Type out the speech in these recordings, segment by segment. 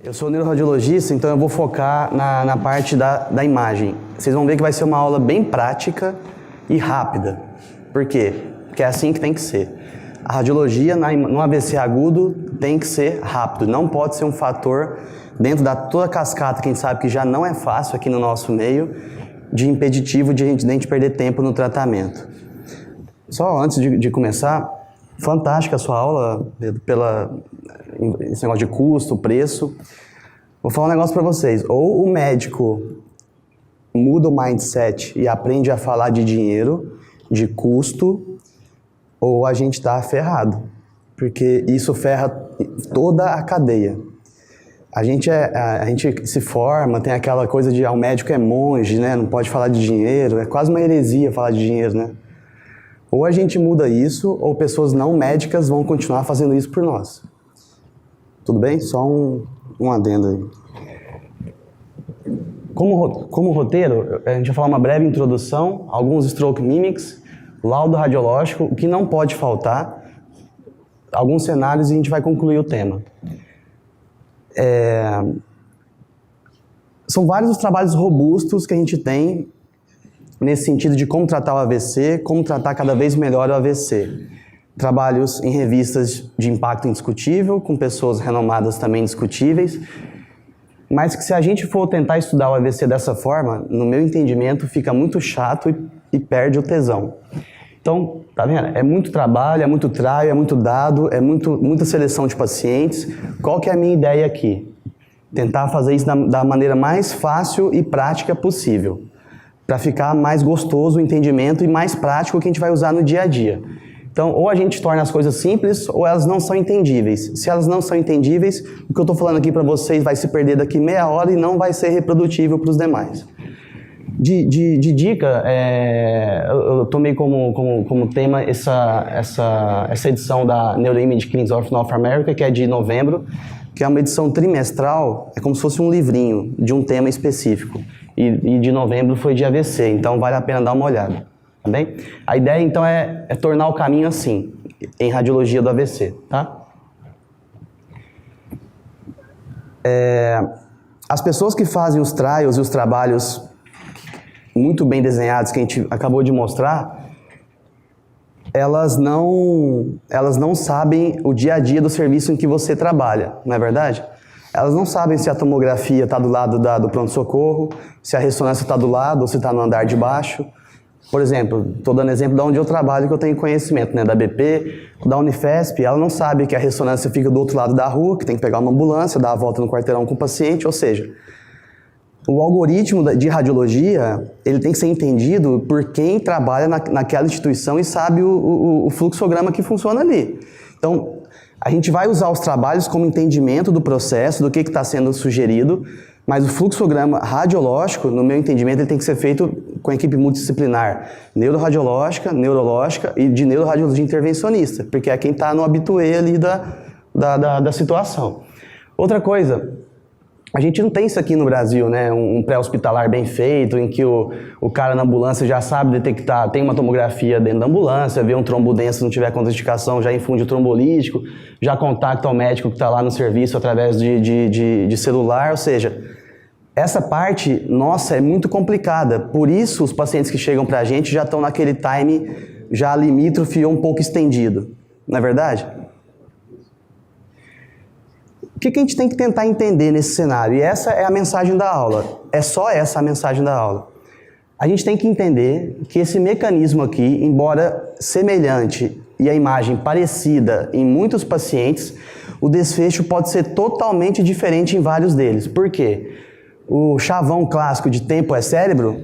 Eu sou neuroradiologista, então eu vou focar na parte da imagem. Vocês vão ver que vai ser uma aula bem prática e rápida. Por quê? Porque é assim que tem que ser. A radiologia no AVC agudo tem que ser rápido, não pode ser um fator dentro da toda a cascata que a gente sabe que já não é fácil aqui no nosso meio, de impeditivo de a gente perder tempo no tratamento. Só antes de começar, fantástica a sua aula, esse negócio de custo, preço. Vou falar um negócio para vocês. Ou o médico muda o mindset e aprende a falar de dinheiro, de custo, ou a gente está ferrado. Porque isso ferra toda a cadeia. A gente se forma, tem aquela coisa de o médico é monge, né? Não pode falar de dinheiro. É quase uma heresia falar de dinheiro, né? Ou a gente muda isso, ou pessoas não médicas vão continuar fazendo isso por nós. Tudo bem? Só um adendo aí. Como roteiro, a gente vai falar uma breve introdução, alguns stroke mimics, laudo radiológico, o que não pode faltar, alguns cenários e a gente vai concluir o tema. São vários os trabalhos robustos que a gente tem nesse sentido de como tratar o AVC, como tratar cada vez melhor o AVC. Trabalhos em revistas de impacto indiscutível, com pessoas renomadas também indiscutíveis, mas que se a gente for tentar estudar o AVC dessa forma, no meu entendimento, fica muito chato e perde o tesão. Então, tá vendo? É muito trabalho, é muito trial, é muito dado, é muita seleção de pacientes. Qual que é a minha ideia aqui? Tentar fazer isso da maneira mais fácil e prática possível, para ficar mais gostoso o entendimento e mais prático que a gente vai usar no dia a dia. Então, ou a gente torna as coisas simples, ou elas não são entendíveis. Se elas não são entendíveis, o que eu estou falando aqui para vocês vai se perder daqui meia hora e não vai ser reprodutível para os demais. De dica, eu tomei como tema essa edição da Neuroimaging Clinics of North America, que é de novembro, que é uma edição trimestral, é como se fosse um livrinho de um tema específico. E de novembro foi de AVC, então vale a pena dar uma olhada, tá bem? A ideia, então, é tornar o caminho assim, em radiologia do AVC, tá? As pessoas que fazem os trials e os trabalhos muito bem desenhados que a gente acabou de mostrar, elas não sabem o dia a dia do serviço em que você trabalha, não é verdade? Elas não sabem se a tomografia está do lado do pronto-socorro, se a ressonância está do lado ou se está no andar de baixo. Por exemplo, estou dando exemplo de onde eu trabalho, que eu tenho conhecimento, né? Da BP, da Unifesp, ela não sabe que a ressonância fica do outro lado da rua, que tem que pegar uma ambulância, dar a volta no quarteirão com o paciente, ou seja, o algoritmo de radiologia, ele tem que ser entendido por quem trabalha naquela instituição e sabe o fluxograma que funciona ali. Então, a gente vai usar os trabalhos como entendimento do processo, do que está sendo sugerido, mas o fluxograma radiológico, no meu entendimento, ele tem que ser feito com a equipe multidisciplinar, neuroradiológica, neurológica e de neuroradiologia intervencionista, porque é quem está no habitué ali da situação. Outra coisa, a gente não tem isso aqui no Brasil, né? Um pré-hospitalar bem feito, em que o cara na ambulância já sabe detectar, tem uma tomografia dentro da ambulância, vê um trombodenso, se não tiver contraindicação, já infunde o trombolítico, já contacta o médico que está lá no serviço através de celular, ou seja, essa parte, nossa, é muito complicada. Por isso, os pacientes que chegam para a gente já estão naquele time já limítrofe ou um pouco estendido, não é verdade? O que a gente tem que tentar entender nesse cenário? E essa é a mensagem da aula. É só essa a mensagem da aula. A gente tem que entender que esse mecanismo aqui, embora semelhante e a imagem parecida em muitos pacientes, o desfecho pode ser totalmente diferente em vários deles. Por quê? O chavão clássico de tempo é cérebro?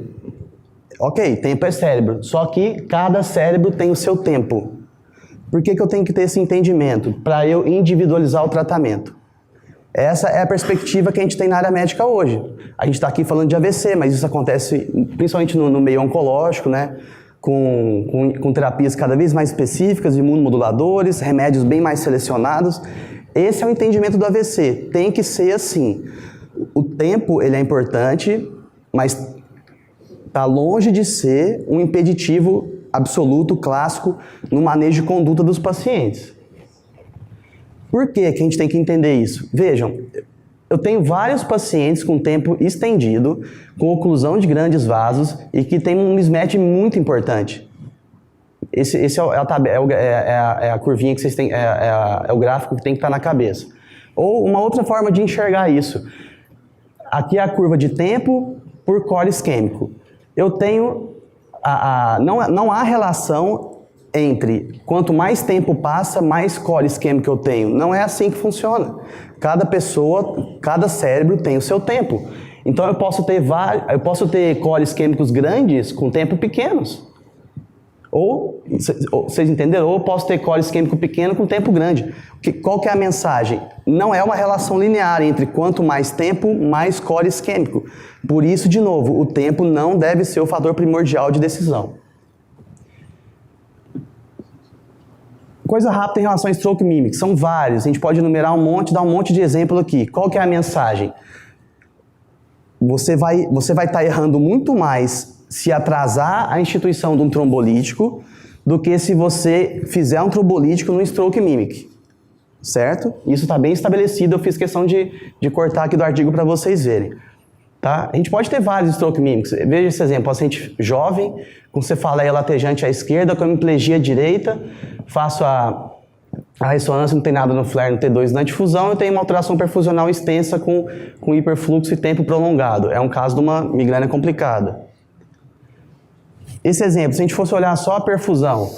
Ok, tempo é cérebro. Só que cada cérebro tem o seu tempo. Por que eu tenho que ter esse entendimento? Para eu individualizar o tratamento. Essa é a perspectiva que a gente tem na área médica hoje. A gente está aqui falando de AVC, mas isso acontece principalmente no meio oncológico, né? Com terapias cada vez mais específicas, imunomoduladores, remédios bem mais selecionados. Esse é o entendimento do AVC. Tem que ser assim. O tempo, ele é importante, mas está longe de ser um impeditivo absoluto, clássico, no manejo de conduta dos pacientes. Por que a gente tem que entender isso? Vejam, Eu tenho vários pacientes com tempo estendido, com oclusão de grandes vasos e que tem um mismatch muito importante. Esse é a curvinha que vocês têm, é o gráfico que tem que estar na cabeça. Ou uma outra forma de enxergar isso. Aqui é a curva de tempo por core isquêmico. Eu tenho... não há relação entre quanto mais tempo passa, mais core isquêmico eu tenho. Não é assim que funciona. Cada pessoa, cada cérebro tem o seu tempo. Então eu posso ter core isquêmicos grandes com tempo pequenos. Ou, vocês entenderam? Ou eu posso ter core isquêmico pequeno com tempo grande. Qual que é a mensagem? Não é uma relação linear entre quanto mais tempo, mais core isquêmico. Por isso, de novo, o tempo não deve ser o fator primordial de decisão. Coisa rápida em relação a stroke mimic. São vários. A gente pode enumerar um monte, dar um monte de exemplo aqui. Qual que é a mensagem? Você vai estar errando muito mais se atrasar a instituição de um trombolítico do que se você fizer um trombolítico no stroke mimic. Certo? Isso está bem estabelecido, eu fiz questão de cortar aqui do artigo para vocês verem. Tá? A gente pode ter vários stroke mimics. Veja esse exemplo, paciente jovem, com cefaleia latejante à esquerda, com hemiplegia à direita, faço a ressonância, não tem nada no flare, no T2 na difusão, eu tenho uma alteração perfusional extensa com hiperfluxo e tempo prolongado. É um caso de uma migrânia complicada. Esse exemplo, se a gente fosse olhar só a perfusão,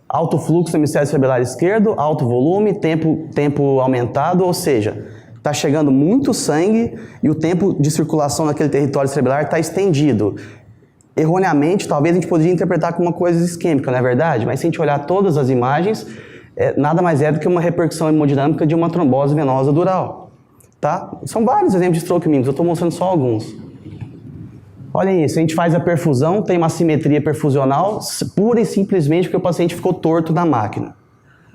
alto fluxo no hemisfério cerebral esquerdo, alto volume, tempo aumentado, ou seja, está chegando muito sangue e o tempo de circulação naquele território cerebral está estendido. Erroneamente, talvez a gente poderia interpretar como uma coisa isquêmica, não é verdade? Mas se a gente olhar todas as imagens, nada mais é do que uma repercussão hemodinâmica de uma trombose venosa dural. Tá? São vários exemplos de stroke mimics, eu estou mostrando só alguns. Olhem isso, a gente faz a perfusão, tem uma simetria perfusional, pura e simplesmente porque o paciente ficou torto na máquina.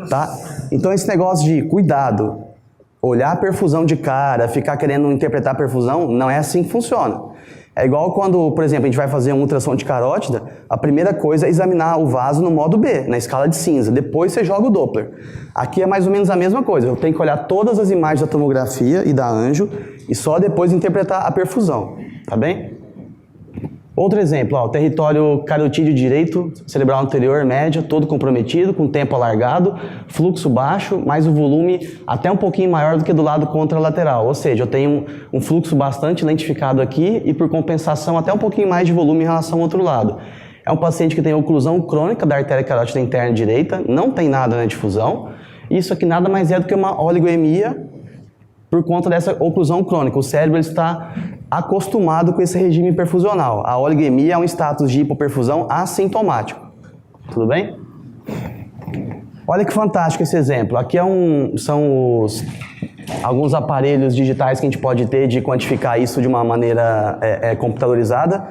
Tá? Então esse negócio de cuidado, olhar a perfusão de cara, ficar querendo interpretar a perfusão, não é assim que funciona. É igual quando, por exemplo, a gente vai fazer uma ultrassom de carótida, a primeira coisa é examinar o vaso no modo B, na escala de cinza, depois você joga o Doppler. Aqui é mais ou menos a mesma coisa, eu tenho que olhar todas as imagens da tomografia e da anjo e só depois interpretar a perfusão, tá bem? Outro exemplo, ó, o território carotídeo direito, cerebral anterior, médio, todo comprometido, com tempo alargado, fluxo baixo, mas o volume até um pouquinho maior do que do lado contralateral. Ou seja, eu tenho um fluxo bastante lentificado aqui e, por compensação, até um pouquinho mais de volume em relação ao outro lado. É um paciente que tem oclusão crônica da artéria carótida interna direita, não tem nada na difusão. Isso aqui nada mais é do que uma oligoemia por conta dessa oclusão crônica. O cérebro está acostumado com esse regime perfusional. A oligoemia é um status de hipoperfusão assintomático. Tudo bem? Olha que fantástico esse exemplo. Aqui são alguns aparelhos digitais que a gente pode ter de quantificar isso de uma maneira computadorizada.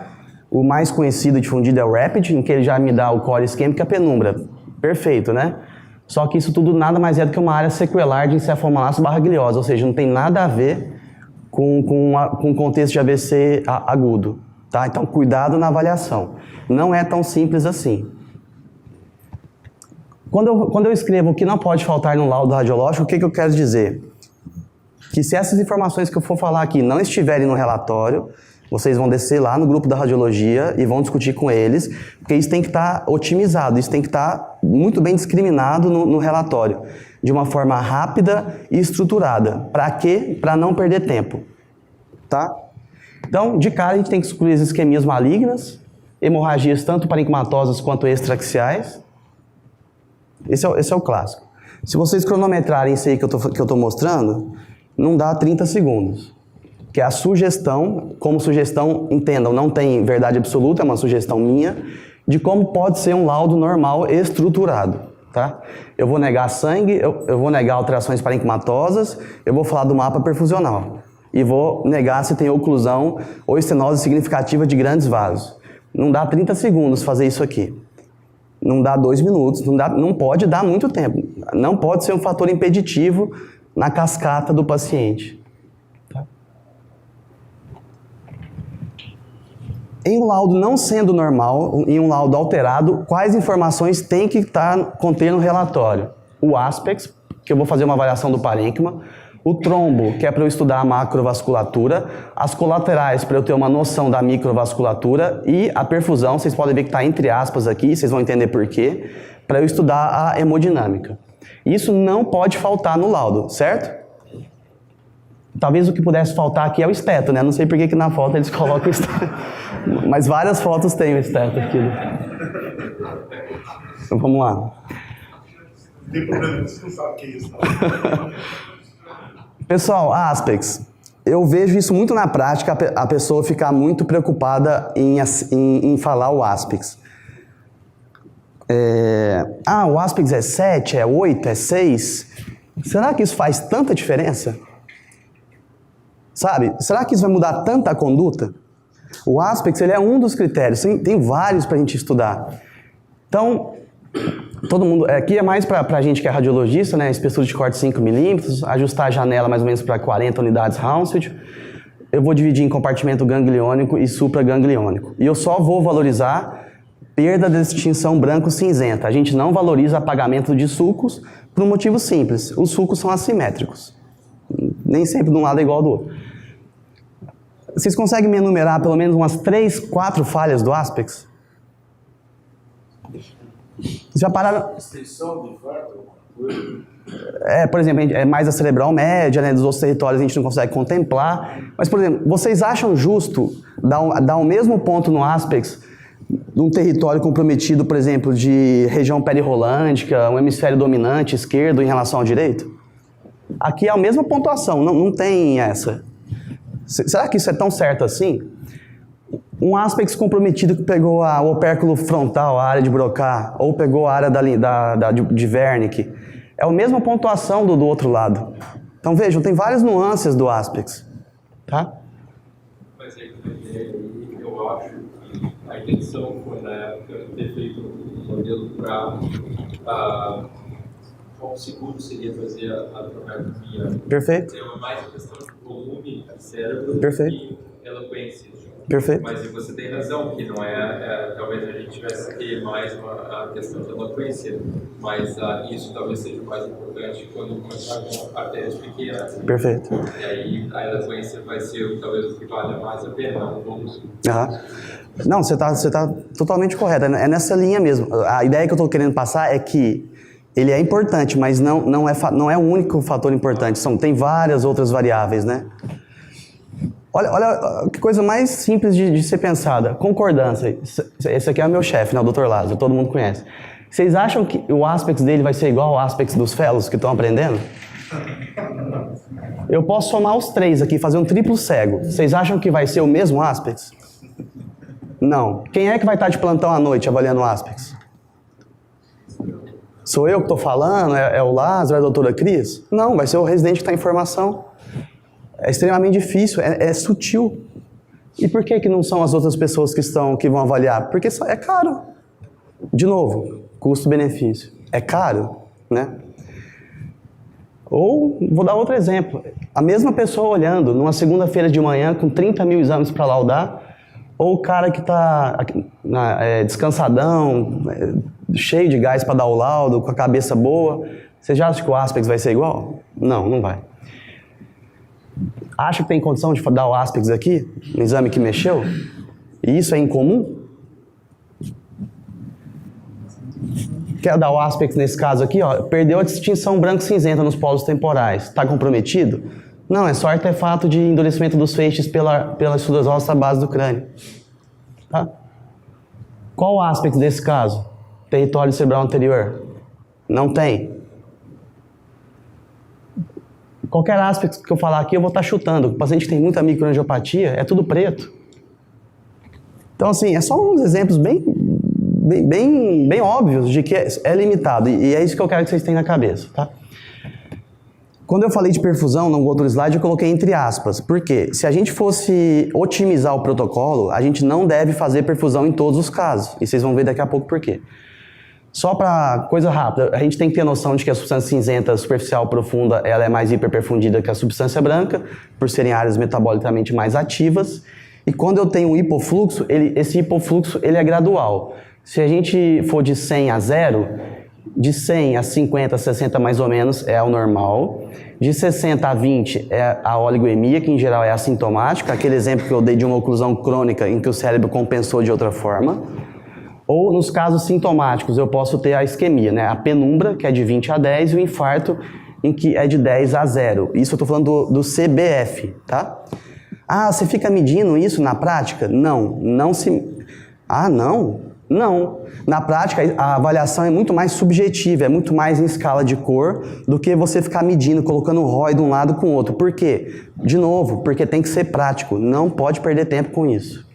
O mais conhecido e difundido é o Rapid, em que ele já me dá o core isquêmico e a penumbra. Perfeito, né? Só que isso tudo nada mais é do que uma área sequelar de encefalomalacia barra gliose, ou seja, não tem nada a ver com o contexto de AVC agudo. Tá? Então, cuidado na avaliação. Não é tão simples assim. Quando eu escrevo o que não pode faltar no laudo radiológico, o que eu quero dizer? Que se essas informações que eu for falar aqui não estiverem no relatório, vocês vão descer lá no grupo da radiologia e vão discutir com eles, porque isso tem que estar otimizado, isso tem que estar muito bem discriminado no relatório, de uma forma rápida e estruturada. Para quê? Para não perder tempo. Tá? Então, de cara, a gente tem que excluir as isquemias malignas, hemorragias tanto parenquimatosas quanto extraaxiais. Esse é o clássico. Se vocês cronometrarem isso aí que eu tô mostrando, não dá 30 segundos. Que é a sugestão, como sugestão, entendam, não tem verdade absoluta, é uma sugestão minha, de como pode ser um laudo normal estruturado. Tá? Eu vou negar sangue, eu vou negar alterações parenquimatosas, eu vou falar do mapa perfusional. E vou negar se tem oclusão ou estenose significativa de grandes vasos. Não dá 30 segundos fazer isso aqui. Não dá 2 minutos, não pode dar muito tempo. Não pode ser um fator impeditivo na cascata do paciente. Tá? Em um laudo não sendo normal, em um laudo alterado, quais informações tem que conter no relatório? O aspects, que eu vou fazer uma avaliação do parênquima, O trombo, que é para eu estudar a macrovasculatura, as colaterais, para eu ter uma noção da microvasculatura, e a perfusão, vocês podem ver que está entre aspas aqui, vocês vão entender por quê, para eu estudar a hemodinâmica. Isso não pode faltar no laudo, certo? Talvez o que pudesse faltar aqui é o esteto, né? Não sei por que na foto eles colocam o esteto. Mas várias fotos têm o esteto aqui. Então vamos lá. Não tem problema, você não sabe o que é isso. Pessoal, Aspex. Eu vejo isso muito na prática, a pessoa ficar muito preocupada em falar o Aspex. O Aspex é 7, é 8, é 6. Será que isso faz tanta diferença? Sabe? Será que isso vai mudar tanta a conduta? O Aspex, ele é um dos critérios, tem vários para a gente estudar. Então, todo mundo, aqui é mais para a gente que é radiologista, né? Espessura de corte 5 milímetros, ajustar a janela mais ou menos para 40 unidades Hounsfield. Eu vou dividir em compartimento gangliônico e supragangliônico. E eu só vou valorizar perda de distinção branco-cinzenta. A gente não valoriza apagamento de sulcos por um motivo simples. Os sulcos são assimétricos. Nem sempre de um lado é igual ao do outro. Vocês conseguem me enumerar pelo menos umas 3, 4 falhas do Aspex? Vocês já pararam? Extensão do infarto? Por exemplo, é mais a cerebral média, né? Dos outros territórios a gente não consegue contemplar. Mas, por exemplo, vocês acham justo dar o mesmo ponto no Aspex de um território comprometido, por exemplo, de região perirrolândica, um hemisfério dominante esquerdo em relação ao direito? Aqui é a mesma pontuação, não tem essa. Será que isso é tão certo assim? Um Aspex comprometido que pegou o opérculo frontal, a área de Broca, ou pegou a área de Wernicke, é a mesma pontuação do outro lado. Então vejam, tem várias nuances do Aspex. Tá? Mas aí, eu acho que a intenção foi, na época, ter feito um modelo para qual seguro seria fazer a trocadilha. Perfeito. É mais uma questão de volume de cérebro e eloquência. Perfeito. Mas você tem razão que não talvez a gente tivesse que ter mais a questão da eloquência, mas isso talvez seja mais importante quando começar com artérias pequenas. Perfeito. E aí a eloquência vai ser talvez o que vale mais a pena, não vamos. Não, você tá totalmente correto, é nessa linha mesmo. A ideia que eu estou querendo passar é que ele é importante, mas não é o único fator importante, tem várias outras variáveis, né? Olha que coisa mais simples de ser pensada. Concordância. Esse aqui é o meu chefe, né, o Dr. Lázaro, todo mundo conhece. Vocês acham que o Aspex dele vai ser igual ao Aspex dos fellows que estão aprendendo? Eu posso somar os 3 aqui, fazer um triplo cego. Vocês acham que vai ser o mesmo Aspex? Não. Quem é que vai estar de plantão à noite avaliando o Aspex? Sou eu que estou falando? É o Lázaro? É a doutora Cris? Não, vai ser o residente que está em formação. É extremamente difícil, é sutil. E por que não são as outras pessoas que vão avaliar? Porque é caro. De novo, custo-benefício. É caro, né? Ou, vou dar outro exemplo. A mesma pessoa olhando numa segunda-feira de manhã com 30 mil exames para laudar, ou o cara que está descansadão, cheio de gás para dar o laudo, com a cabeça boa. Você já acha que o Aspex vai ser igual? Não vai. Acha que tem condição de dar o Aspex aqui, no exame que mexeu? E isso é incomum? Quer dar o Aspex nesse caso aqui? Perdeu a distinção branco-cinzenta nos polos temporais. Está comprometido? Não, é só artefato de endurecimento dos feixes pelas estruturas ósseas à base do crânio. Tá? Qual o Aspex desse caso? Território cerebral anterior? Não tem. Qualquer aspecto que eu falar aqui, eu vou estar chutando. O paciente que tem muita microangiopatia, é tudo preto. Então, assim, é só uns exemplos bem óbvios de que é limitado. E é isso que eu quero que vocês tenham na cabeça, tá? Quando eu falei de perfusão no outro slide, eu coloquei entre aspas. Por quê? Se a gente fosse otimizar o protocolo, a gente não deve fazer perfusão em todos os casos. E vocês vão ver daqui a pouco por quê. Só para coisa rápida, a gente tem que ter noção de que a substância cinzenta superficial profunda ela é mais hiperperfundida que a substância branca, por serem áreas metabolicamente mais ativas. E quando eu tenho um hipofluxo, esse hipofluxo ele é gradual. Se a gente for de 100 a 0, De 100 a 50, 60 mais ou menos é o normal. De 60 a 20 é a oligoemia, que em geral é assintomática, aquele exemplo que eu dei de uma oclusão crônica em que o cérebro compensou de outra forma. Ou nos casos sintomáticos eu posso ter a isquemia, né? A penumbra, que é de 20 a 10, e o infarto, em que é de 10 a 0. Isso eu estou falando do CBF, tá? Ah, você fica medindo isso na prática? Não se... Ah, não? Não. Na prática, a avaliação é muito mais subjetiva, é muito mais em escala de cor do que você ficar medindo, colocando o ROI de um lado com o outro. Por quê? De novo, porque tem que ser prático, não pode perder tempo com isso.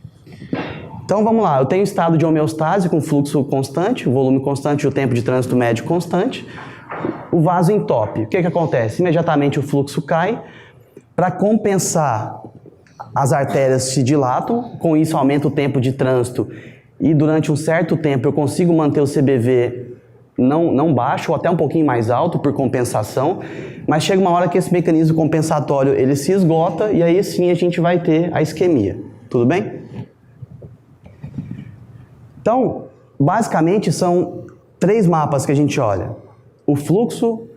Então vamos lá, eu tenho estado de homeostase com fluxo constante, volume constante e o tempo de trânsito médio constante. O vaso entope. O que acontece? Imediatamente o fluxo cai. Para compensar, as artérias se dilatam, com isso aumenta o tempo de trânsito e durante um certo tempo eu consigo manter o CBV não baixo ou até um pouquinho mais alto por compensação, mas chega uma hora que esse mecanismo compensatório ele se esgota e aí sim a gente vai ter a isquemia. Tudo bem? Então, basicamente são 3 mapas que a gente olha. O fluxo,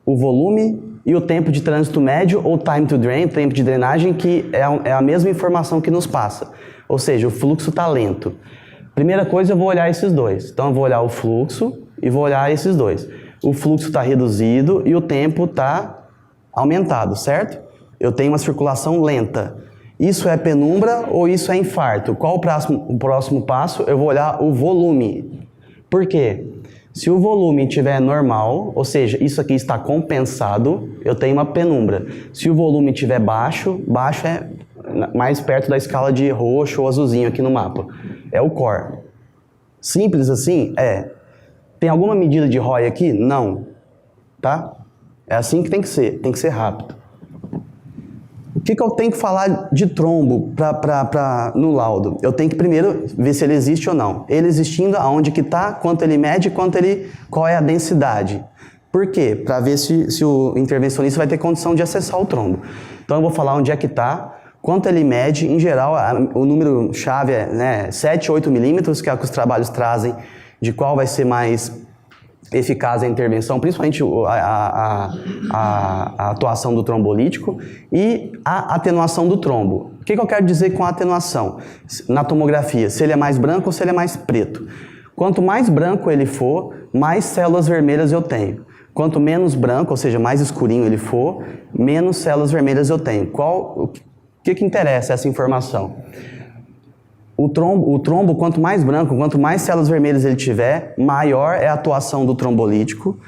o volume e o tempo de trânsito médio, ou time to drain, tempo de drenagem, que é a mesma informação que nos passa. Ou seja, o fluxo está lento. Primeira coisa, eu vou olhar esses dois. Então, eu vou olhar o fluxo e vou olhar esses dois. O fluxo está reduzido e o tempo está aumentado, certo? Eu tenho uma circulação lenta. Isso é penumbra ou isso é infarto? Qual o próximo passo? Eu vou olhar o volume. Por quê? Se o volume estiver normal, ou seja, isso aqui está compensado, eu tenho uma penumbra. Se o volume estiver baixo, baixo é mais perto da escala de roxo ou azulzinho aqui no mapa. É o core. Simples assim? É. Tem alguma medida de ROI aqui? Não. Tá? É assim que tem que ser rápido. O que eu tenho que falar de trombo no laudo? Eu tenho que primeiro ver se ele existe ou não. Ele existindo, aonde que está, quanto ele mede, qual é a densidade. Por quê? Para ver se o intervencionista vai ter condição de acessar o trombo. Então eu vou falar onde é que está, quanto ele mede. Em geral, o número-chave é 7, 8 milímetros, que é o que os trabalhos trazem, de qual vai ser mais eficaz a intervenção, principalmente a atuação do trombolítico e a atenuação do trombo. O que eu quero dizer com a atenuação? Na tomografia, se ele é mais branco ou se ele é mais preto. Quanto mais branco ele for, mais células vermelhas eu tenho. Quanto menos branco, ou seja, mais escurinho ele for, menos células vermelhas eu tenho. O que interessa essa informação? O trombo, quanto mais branco, quanto mais células vermelhas ele tiver, maior é a atuação do trombolítico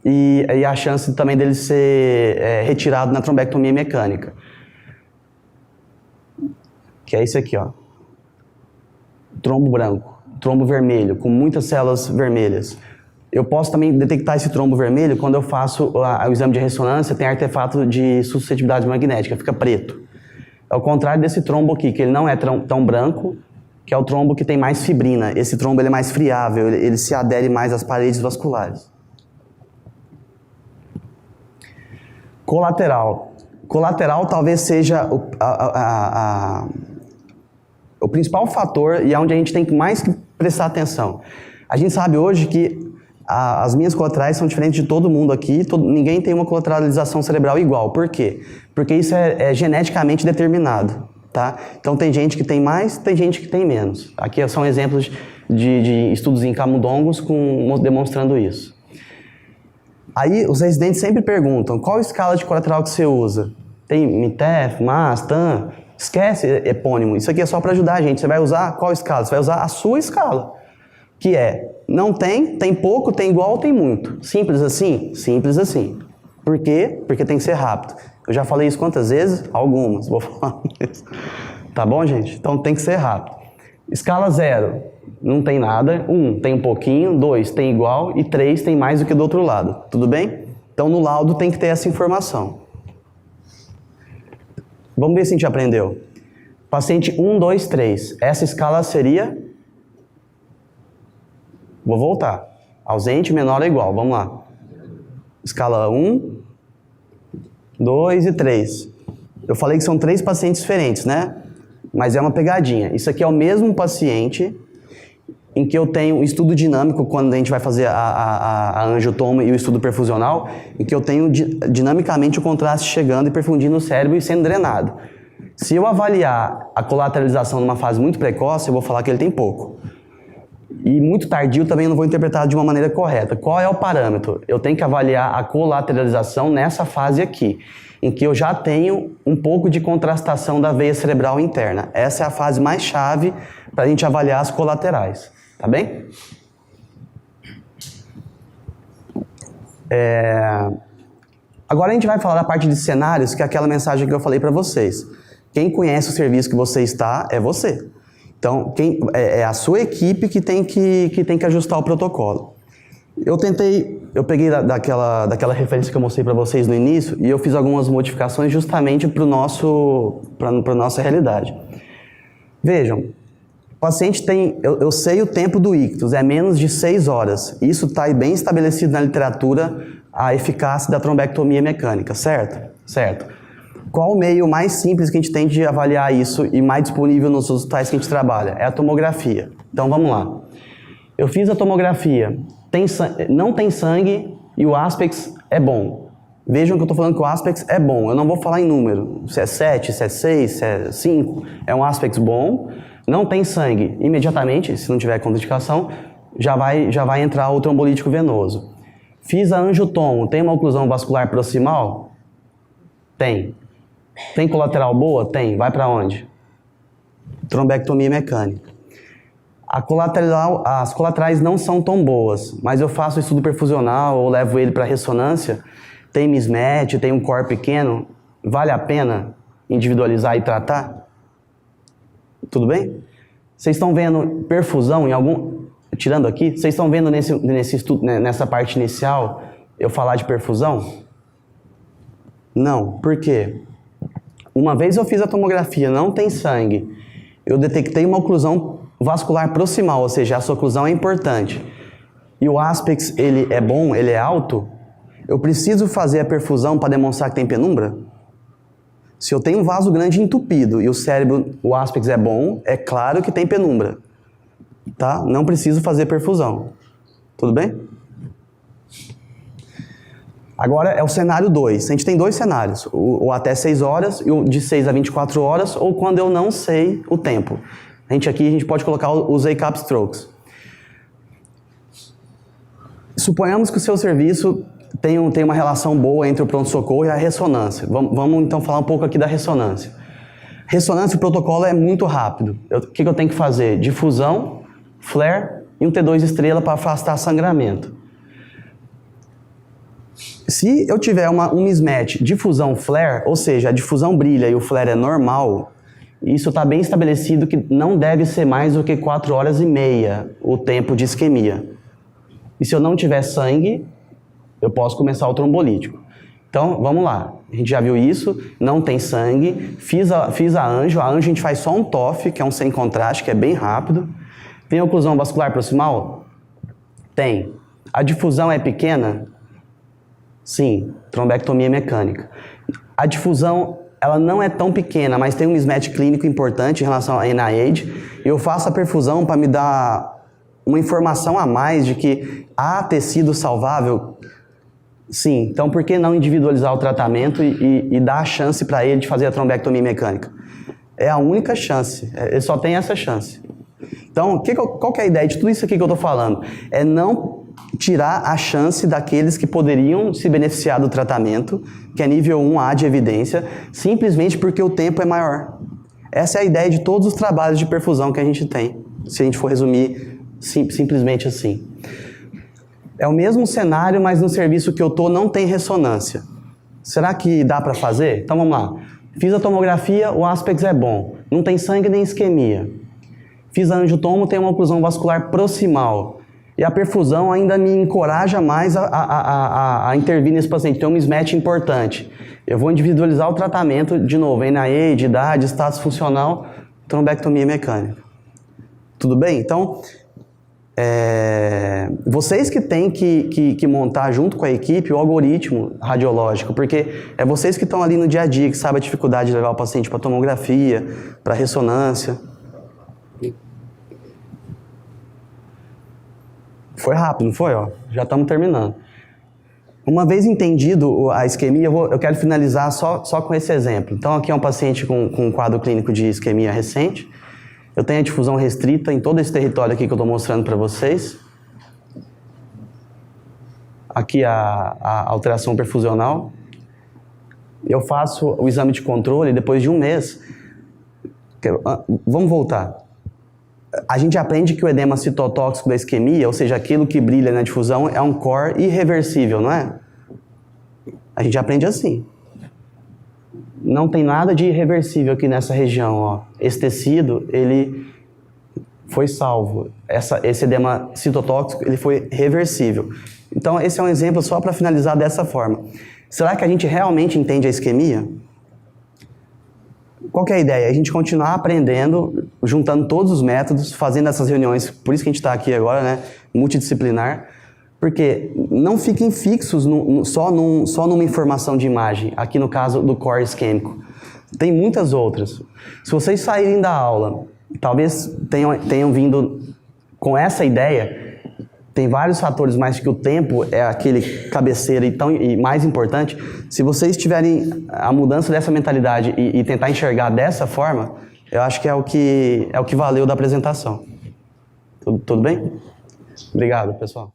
e a chance também dele ser retirado na trombectomia mecânica. Que é isso aqui, ó. Trombo branco, trombo vermelho, com muitas células vermelhas. Eu posso também detectar esse trombo vermelho quando eu faço o exame de ressonância, tem artefato de suscetibilidade magnética, fica preto. É o contrário desse trombo aqui, que ele não é tão branco, que é o trombo que tem mais fibrina. Esse trombo ele é mais friável, ele se adere mais às paredes vasculares. Colateral. Colateral talvez seja o principal fator e é onde a gente tem que mais prestar atenção. A gente sabe hoje que as minhas colaterais são diferentes de todo mundo aqui, ninguém tem uma colateralização cerebral igual. Por quê? Porque isso é geneticamente determinado. Tá? Então tem gente que tem mais, tem gente que tem menos. Aqui são exemplos de estudos em camundongos demonstrando isso. Aí os residentes sempre perguntam, qual escala de colateral que você usa? Tem MITEF, MAS, TAM? Esquece epônimo, isso aqui é só para ajudar a gente. Você vai usar qual escala? Você vai usar a sua escala, que não tem pouco, tem igual, tem muito. Simples assim? Simples assim. Por quê? Porque tem que ser rápido. Eu já falei isso quantas vezes? Algumas, vou falar isso. Tá bom, gente? Então tem que ser rápido. Escala 0, não tem nada. 1, tem um pouquinho. 2, tem igual. E 3, tem mais do que do outro lado. Tudo bem? Então no laudo tem que ter essa informação. Vamos ver se a gente aprendeu. Paciente 1, 2, 3. Essa escala seria... Vou voltar. Ausente, menor ou igual. Vamos lá. Escala 1... 2 e 3. Eu falei que são 3 pacientes diferentes, né? Mas é uma pegadinha. Isso aqui é o mesmo paciente em que eu tenho um estudo dinâmico, quando a gente vai fazer a angiotomo e o estudo perfusional, em que eu tenho dinamicamente o contraste chegando e perfundindo o cérebro e sendo drenado. Se eu avaliar a colateralização numa fase muito precoce, eu vou falar que ele tem pouco. E muito tardio também eu não vou interpretar de uma maneira correta. Qual é o parâmetro? Eu tenho que avaliar a colateralização nessa fase aqui, em que eu já tenho um pouco de contrastação da veia cerebral interna. Essa é a fase mais chave para a gente avaliar as colaterais. Tá bem? Agora a gente vai falar da parte de cenários, que é aquela mensagem que eu falei para vocês. Quem conhece o serviço que você está é você. Então, é a sua equipe que tem que ajustar o protocolo. Eu peguei daquela referência que eu mostrei para vocês no início e eu fiz algumas modificações justamente para a nossa realidade. Vejam, o paciente tem, eu sei o tempo do ictus, é menos de 6 horas. Isso está bem estabelecido na literatura, a eficácia da trombectomia mecânica, certo? Certo. Qual o meio mais simples que a gente tem de avaliar isso e mais disponível nos hospitais que a gente trabalha? É a tomografia. Então vamos lá. Eu fiz a tomografia, não tem sangue e o Aspex é bom. Vejam que eu estou falando que o Aspex é bom. Eu não vou falar em número, se é 7, se é 6, se é 5. É um Aspex bom, não tem sangue. Imediatamente, se não tiver contraindicação, já vai entrar o trombolítico venoso. Fiz a angiotomo, tem uma oclusão vascular proximal? Tem. Tem colateral boa? Tem. Vai para onde? Trombectomia mecânica. As colaterais não são tão boas, mas eu faço estudo perfusional ou levo ele para ressonância, tem mismatch, tem um core pequeno, vale a pena individualizar e tratar? Tudo bem? Vocês estão vendo perfusão em algum... Tirando aqui, vocês estão vendo nesse estudo, nessa parte inicial, eu falar de perfusão? Não. Por quê? Uma vez eu fiz a tomografia, não tem sangue, eu detectei uma oclusão vascular proximal, ou seja, essa oclusão é importante. E o Aspex, ele é bom, ele é alto, eu preciso fazer a perfusão para demonstrar que tem penumbra? Se eu tenho um vaso grande entupido e o cérebro, o Aspex é bom, é claro que tem penumbra. Tá? Não preciso fazer perfusão. Tudo bem? Agora é o cenário 2. A gente tem 2 cenários, o até 6 horas e o de 6 a 24 horas, ou quando eu não sei o tempo. Aqui a gente pode colocar os ACAP strokes. Suponhamos que o seu serviço tem uma relação boa entre o pronto-socorro e a ressonância. Vamos então falar um pouco aqui da ressonância. Ressonância, o protocolo é muito rápido. O que eu tenho que fazer? Difusão, flare e um T2 estrela para afastar sangramento. Se eu tiver um mismatch difusão flare, ou seja, a difusão brilha e o flare é normal, isso está bem estabelecido que não deve ser mais do que 4 horas e meia o tempo de isquemia. E se eu não tiver sangue, eu posso começar o trombolítico. Então, vamos lá. A gente já viu isso, não tem sangue, fiz a anjo a gente faz só um TOF, que é um sem contraste, que é bem rápido. Tem oclusão vascular proximal? Tem. A difusão é pequena? Sim, trombectomia mecânica. A difusão, ela não é tão pequena, mas tem um mismatch clínico importante em relação à NIH, e eu faço a perfusão para me dar uma informação a mais de que há tecido salvável. Sim, então por que não individualizar o tratamento e dar a chance para ele de fazer a trombectomia mecânica? É a única chance, ele só tem essa chance. Então, qual que é a ideia de tudo isso aqui que eu estou falando? É não tirar a chance daqueles que poderiam se beneficiar do tratamento, que é nível 1A de evidência, simplesmente porque o tempo é maior. Essa é a ideia de todos os trabalhos de perfusão que a gente tem, se a gente for resumir simplesmente assim. É o mesmo cenário, mas no serviço que eu estou não tem ressonância. Será que dá para fazer? Então vamos lá. Fiz a tomografia, o Aspex é bom. Não tem sangue nem isquemia. Fiz a angiotomo, tem uma oclusão vascular proximal. E a perfusão ainda me encoraja mais a intervir nesse paciente. Tem um mismatch importante. Eu vou individualizar o tratamento, de novo, NIH, idade, status funcional, trombectomia mecânica. Tudo bem? Então, vocês que têm que montar junto com a equipe o algoritmo radiológico, porque é vocês que estão ali no dia a dia, que sabem a dificuldade de levar o paciente para tomografia, para ressonância. Foi rápido, não foi? Ó, já estamos terminando. Uma vez entendido a isquemia, eu quero finalizar só com esse exemplo. Então, aqui é um paciente com um quadro clínico de isquemia recente. Eu tenho a difusão restrita em todo esse território aqui que eu estou mostrando para vocês. Aqui a alteração perfusional. Eu faço o exame de controle depois de um mês. Vamos voltar. A gente aprende que o edema citotóxico da isquemia, ou seja, aquilo que brilha na difusão, é um core irreversível, não é? A gente aprende assim. Não tem nada de irreversível aqui nessa região, ó. Esse tecido, ele foi salvo. Esse edema citotóxico, ele foi reversível. Então, esse é um exemplo só para finalizar dessa forma. Será que a gente realmente entende a isquemia? Qual que é a ideia? A gente continuar aprendendo, juntando todos os métodos, fazendo essas reuniões, por isso que a gente está aqui agora, né? Multidisciplinar, porque não fiquem fixos só numa informação de imagem, aqui no caso do core isquêmico. Tem muitas outras. Se vocês saírem da aula, talvez tenham vindo com essa ideia, tem vários fatores, mas que o tempo é aquele cabeceira e mais importante. Se vocês tiverem a mudança dessa mentalidade e tentar enxergar dessa forma, eu acho que é o que valeu da apresentação. Tudo bem? Obrigado, pessoal.